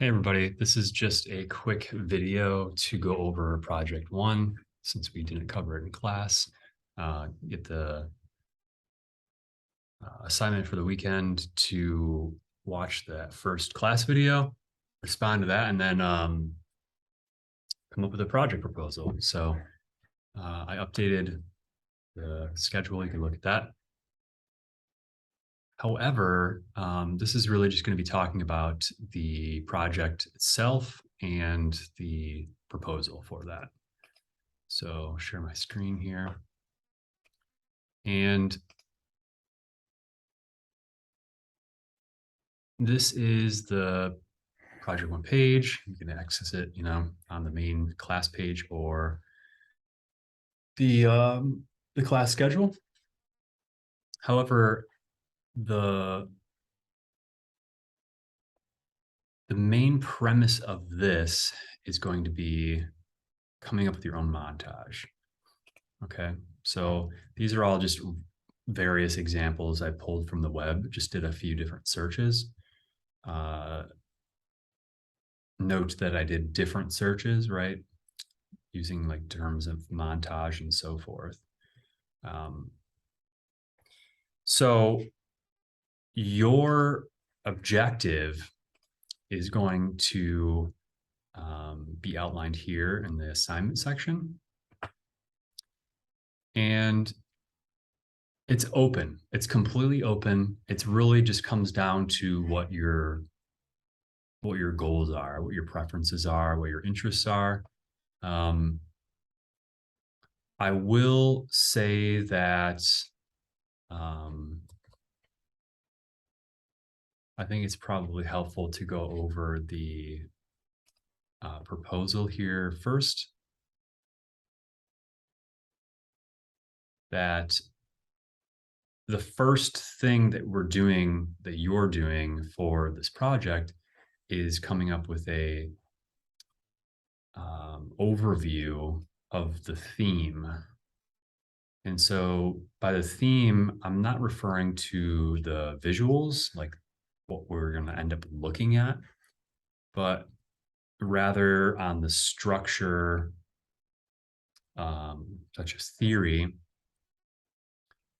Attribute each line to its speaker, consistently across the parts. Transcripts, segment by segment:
Speaker 1: Hey everybody, this is just a quick video to go over project one since we didn't cover it in class. Get the assignment for the weekend to watch that first class video, respond to that, and then come up with a project proposal. So I updated the schedule. You can look at that. However, this is really just going to be talking about the project itself and the proposal for that. So share my screen here. And this is the project one page. You can access it, on the main class page or the class schedule. However, the main premise of this is going to be coming up with your own montage. Okay, so these are all just various examples I pulled from the web, just did a few different searches. Note that I did different searches, right? Using like terms of montage and so forth. So your objective is going to be outlined here in the assignment section. And it's open. It's completely open. It's really just comes down to what your goals are, what your preferences are, what your interests are. I will say that I think it's probably helpful to go over the proposal here first. That the first thing that you're doing for this project is coming up with a overview of the theme. And so by the theme, I'm not referring to the visuals, like what we're going to end up looking at, but rather on the structure, such as theory,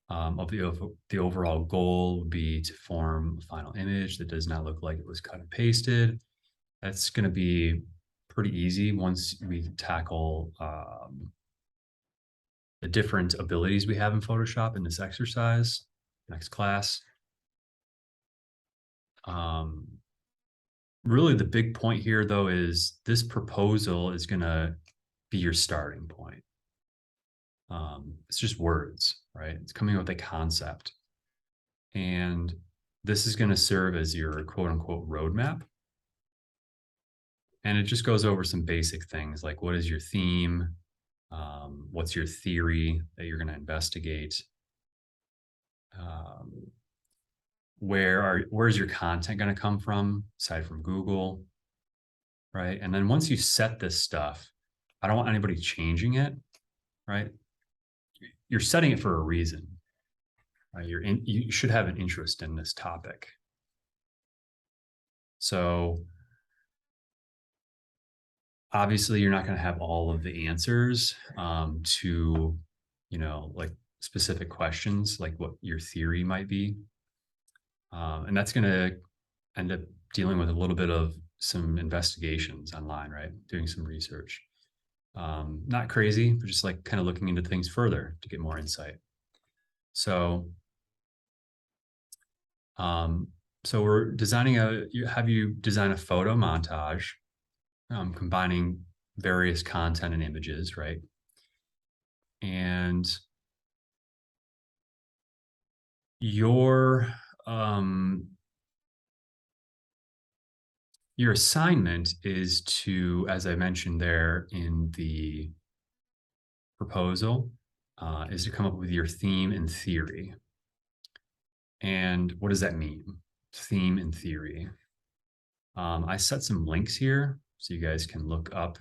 Speaker 1: of the overall goal would be to form a final image that does not look like it was cut and pasted. That's going to be pretty easy once we tackle the different abilities we have in Photoshop in this exercise, next class. Really the big point here though is this proposal is going to be your starting point. It's just words, right? It's coming up with a concept. And this is going to serve as your quote unquote roadmap. And it just goes over some basic things like what is your theme? What's your theory that you're going to investigate? Where's your content going to come from aside from Google, right? And then once you set this stuff, I don't want anybody changing it, right? You're setting it for a reason, right? You should have an interest in this topic. So obviously you're not going to have all of the answers to, like specific questions, like what your theory might be. And that's going to end up dealing with a little bit of some investigations online, right? Doing some research. Not crazy, but just like kind of looking into things further to get more insight. So we're designing have you design a photo montage, combining various content and images, right? And your assignment is to, as I mentioned there in the proposal, is to come up with your theme and theory. And what does that mean? Theme and theory. I set some links here so you guys can look up.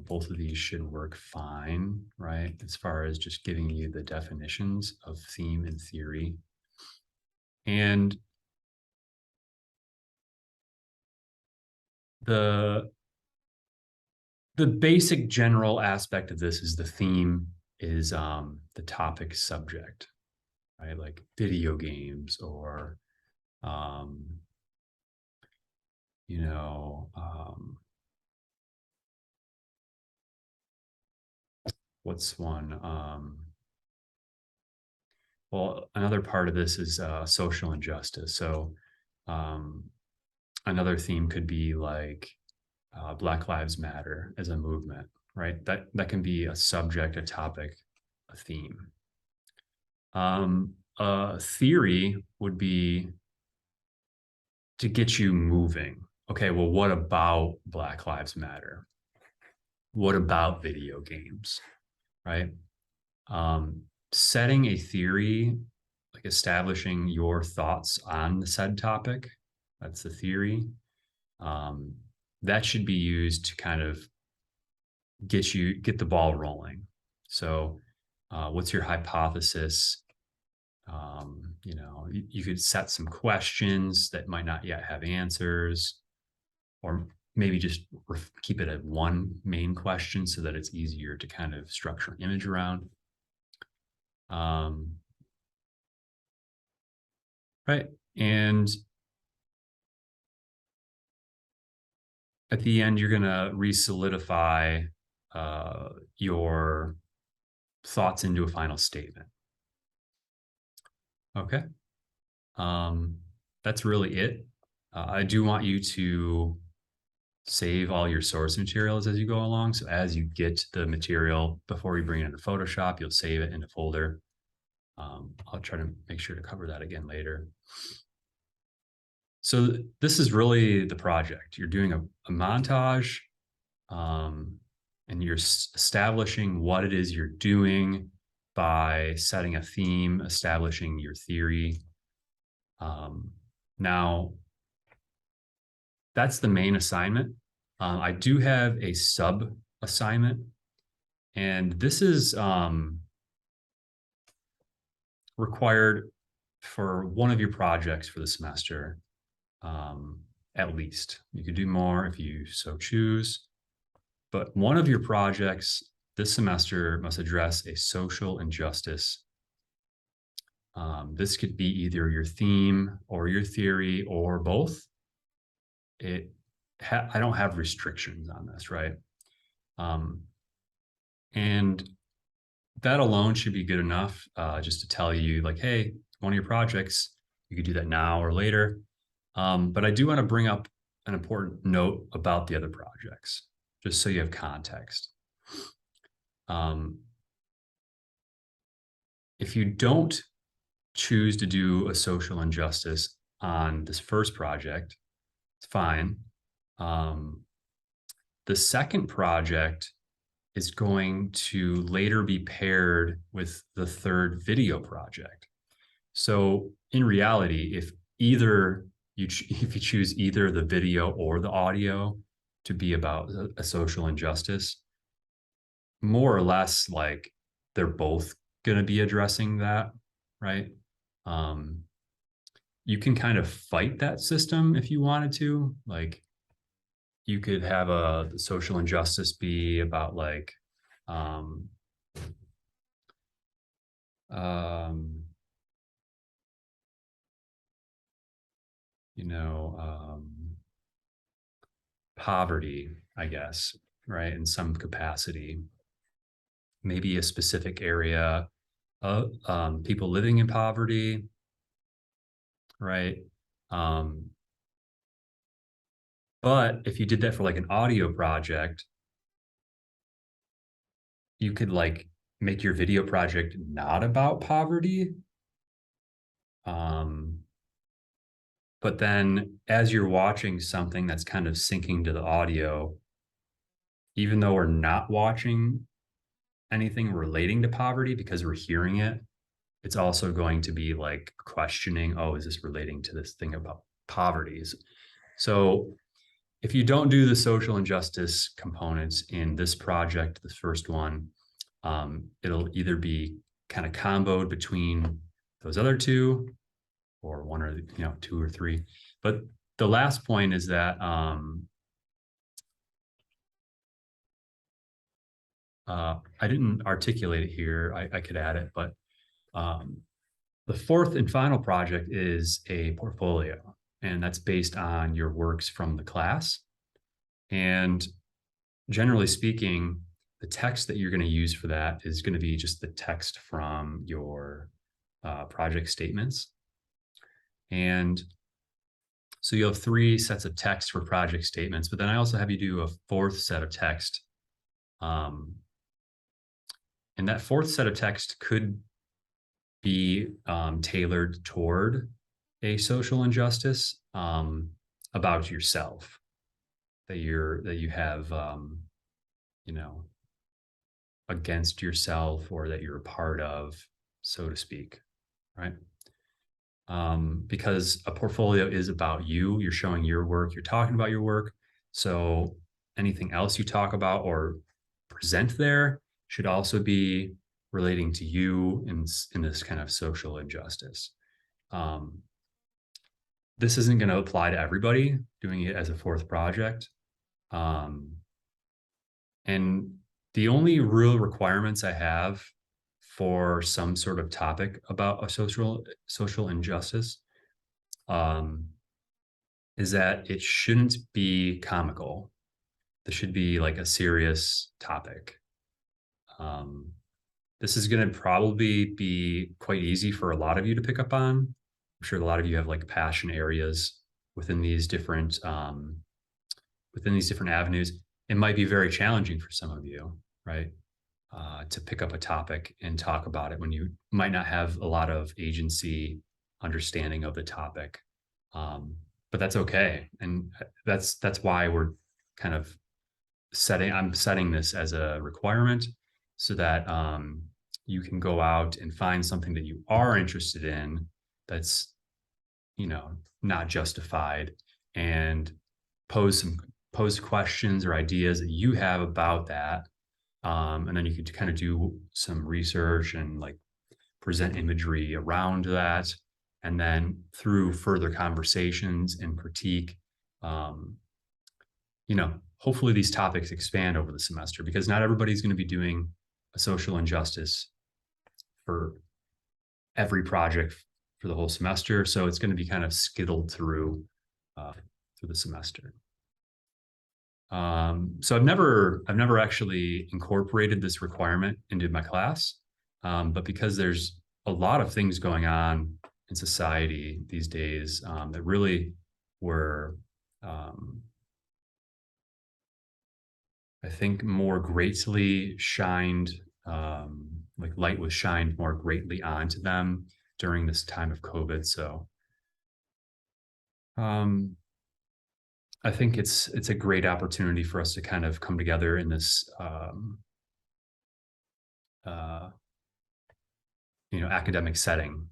Speaker 1: Both of these should work fine, right? As far as just giving you the definitions of theme and theory. And the basic general aspect of this is the theme is the topic subject, right? Like video games or um, you know, what's one? Well, another part of this is social injustice. So um, another theme could be like Black Lives Matter as a movement, right? That can be a subject, a topic, a theme. A theory would be to get you moving. Okay, well, what about Black Lives Matter? What about video games, right? Setting a theory, like establishing your thoughts on the said topic, that's the theory. Um, that should be used to kind of get the ball rolling. So, what's your hypothesis? You could set some questions that might not yet have answers, or maybe just keep it at one main question so that it's easier to kind of structure an image around. Right. And at the end, you're going to re-solidify your thoughts into a final statement. Okay. That's really it. I do want you to save all your source materials as you go along. So as you get the material before you bring it into Photoshop, you'll save it in a folder. I'll try to make sure to cover that again later. So this is really the project. You're doing a montage, and you're establishing what it is you're doing by setting a theme, establishing your theory. Now, that's the main assignment. I do have a sub assignment, and this is required for one of your projects for the semester, at least. You could do more if you so choose, but one of your projects this semester must address a social injustice. This could be either your theme or your theory or both. I don't have restrictions on this, right? And that alone should be good enough just to tell you like, hey, one of your projects, you could do that now or later. But I do want to bring up an important note about the other projects, just so you have context. If you don't choose to do a social injustice on this first project, it's fine. The second project is going to later be paired with the third video project. So in reality, if you choose either the video or the audio to be about a social injustice, more or less like they're both going to be addressing that, right? You can kind of fight that system if you wanted to. Like you could have a social injustice be about like um, um, poverty, I guess, right? In some capacity, maybe a specific area of people living in poverty, right? But if you did that for like an audio project, you could like make your video project not about poverty. But then as you're watching something that's kind of syncing to the audio, even though we're not watching anything relating to poverty because we're hearing it, it's also going to be like questioning, oh, is this relating to this thing about poverty? So if you don't do the social injustice components in this project, the first one, it'll either be kind of comboed between those other two or one or two or three. But the last point is that I didn't articulate it here. I could add it, but um, the fourth and final project is a portfolio, and that's based on your works from the class. And generally speaking, the text that you're going to use for that is going to be just the text from your project statements. And so you have 3 sets of text for project statements, but then I also have you do a 4th set of text. And that 4th set of text could be tailored toward a social injustice about yourself that you have, you know, against yourself, or that you're a part of, so to speak, right? Because a portfolio is about you. You're showing your work. You're talking about your work. So anything else you talk about or present there should also be relating to you in this kind of social injustice. This isn't going to apply to everybody doing it as a 4th project. And the only real requirements I have for some sort of topic about a social injustice is that it shouldn't be comical. This should be like a serious topic. This is going to probably be quite easy for a lot of you to pick up on. I'm sure a lot of you have like passion areas within these different avenues. It might be very challenging for some of you, right? To pick up a topic and talk about it when you might not have a lot of agency understanding of the topic. But that's okay. And that's why we're kind of I'm setting this as a requirement so that you can go out and find something that you are interested in that's, not justified, and pose questions or ideas that you have about that. And then you could kind of do some research and like present imagery around that. And then through further conversations and critique, hopefully these topics expand over the semester, because not everybody's going to be doing a social injustice for every project for the whole semester. So it's going to be kind of skittled through the semester. So I've never actually incorporated this requirement into my class, but because there's a lot of things going on in society these days that really were, I think, more greatly shined, like light was shined more greatly onto them during this time of COVID. So I think it's a great opportunity for us to kind of come together in this, academic setting.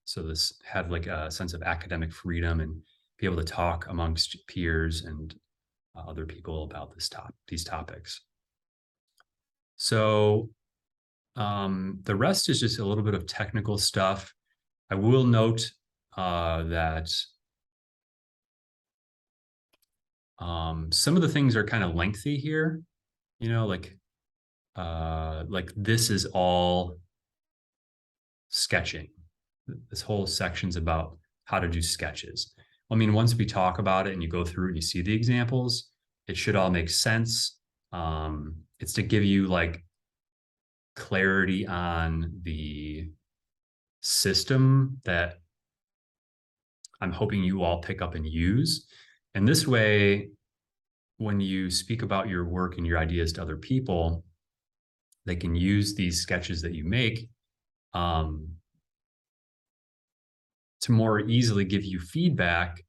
Speaker 1: So this have like a sense of academic freedom and be able to talk amongst peers and other people about these topics. So the rest is just a little bit of technical stuff. I will note that some of the things are kind of lengthy here, like this is all sketching. This whole section's about how to do sketches. I mean, once we talk about it and you go through and you see the examples, it should all make sense. It's to give you like clarity on the system that I'm hoping you all pick up and use. And this way, when you speak about your work and your ideas to other people, they can use these sketches that you make to more easily give you feedback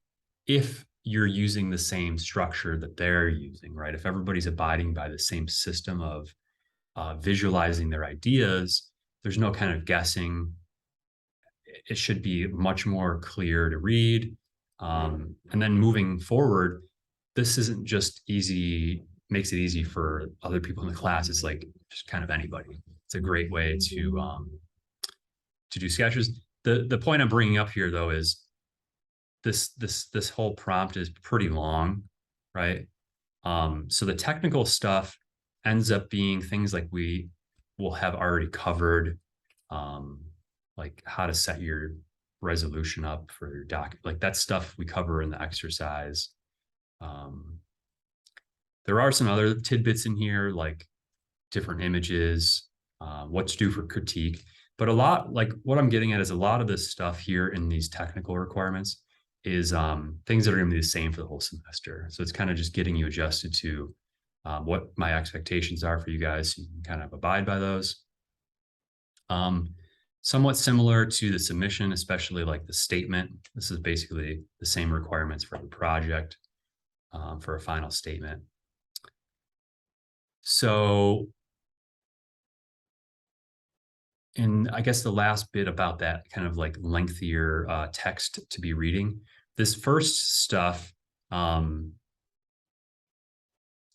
Speaker 1: if you're using the same structure that they're using, right? If everybody's abiding by the same system of visualizing their ideas, there's no kind of guessing. It should be much more clear to read. And then moving forward, this isn't just easy, makes it easy for other people in the class. It's like just kind of anybody. It's a great way to do sketches. The point I'm bringing up here, though, is this whole prompt is pretty long, right? So the technical stuff ends up being things like we will have already covered, like how to set your resolution up for your doc. Like that stuff we cover in the exercise. Um, there are some other tidbits in here, like different images, what to do for critique. But a lot, like what I'm getting at is a lot of this stuff here in these technical requirements is things that are going to be the same for the whole semester. So it's kind of just getting you adjusted to what my expectations are for you guys. So you can kind of abide by those. Somewhat similar to the submission, especially like the statement. This is basically the same requirements for the project for a final statement. So, and I guess the last bit about that kind of like lengthier text to be reading. This first stuff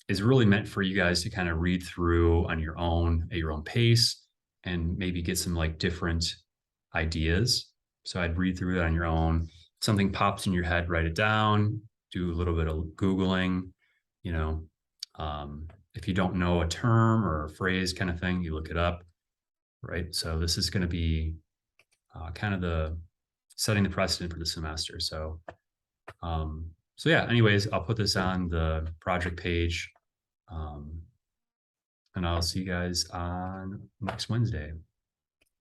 Speaker 1: is really meant for you guys to kind of read through on your own at your own pace and maybe get some like different ideas. So I'd read through it on your own. If something pops in your head, write it down, do a little bit of Googling, you know, if you don't know a term or a phrase kind of thing, you look it up, right? So this is going to be kind of the setting the precedent for the semester. So, so yeah, anyways, I'll put this on the project page. And I'll see you guys on next Wednesday.